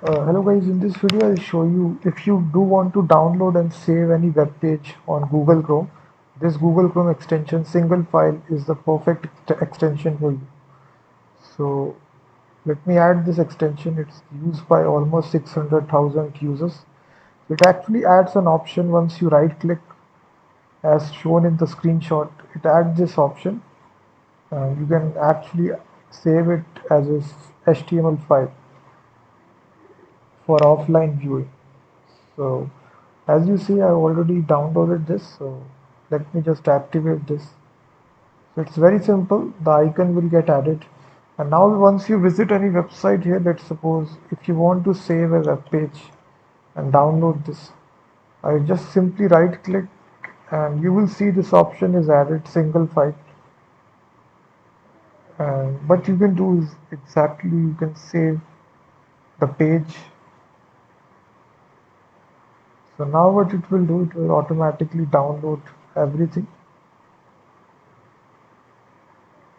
Hello guys, in this video I'll show you if you do want to download and save any web page on Google Chrome. This Google Chrome extension SingleFile is the perfect extension for you. So let me add this extension. It's used by almost 600,000 users. It actually adds an option once you right click as shown in the screenshot. It adds this option. You can actually save it as a HTML file for offline viewing. So as you see, I already downloaded this. So let me just activate this. So it's very simple. The icon will get added. And now once you visit any website here, let's suppose if you want to save a web page and download this, I just simply right click and you will see this option is added SingleFile. And what you can do is exactly you can save the page. So now what it will do, it will automatically download everything.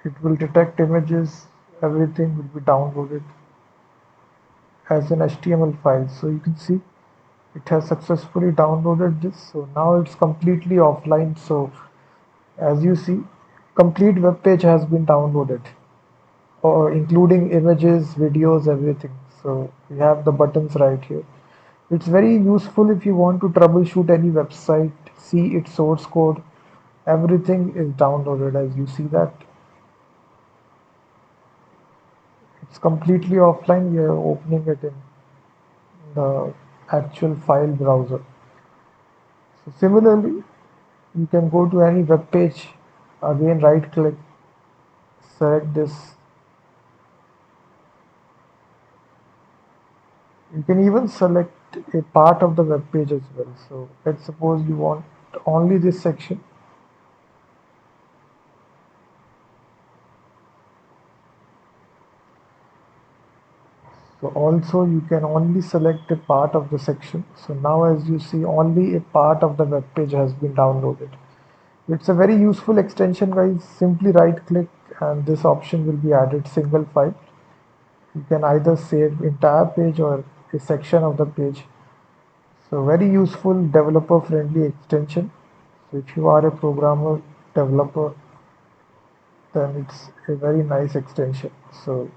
It will detect images, everything will be downloaded as an HTML file. So you can see it has successfully downloaded this. So now it's completely offline. So as you see, complete web page has been downloaded, or including images, videos, everything. So we have the buttons right here. It's very useful if you want to troubleshoot any website, see its source code. Everything is downloaded as you see that. It's completely offline. We are opening it in the actual file browser. So similarly, you can go to any web page, again right click, select this. You can even select a part of the web page as well. So let's suppose you want only this section. So also you can only select a part of the section. So now as you see, only a part of the web page has been downloaded. It's a very useful extension guys. Simply right click and this option will be added SingleFile. You can either save entire page or a section of the page. So very useful developer friendly extension. So if you are a programmer developer, then it's a very nice extension. So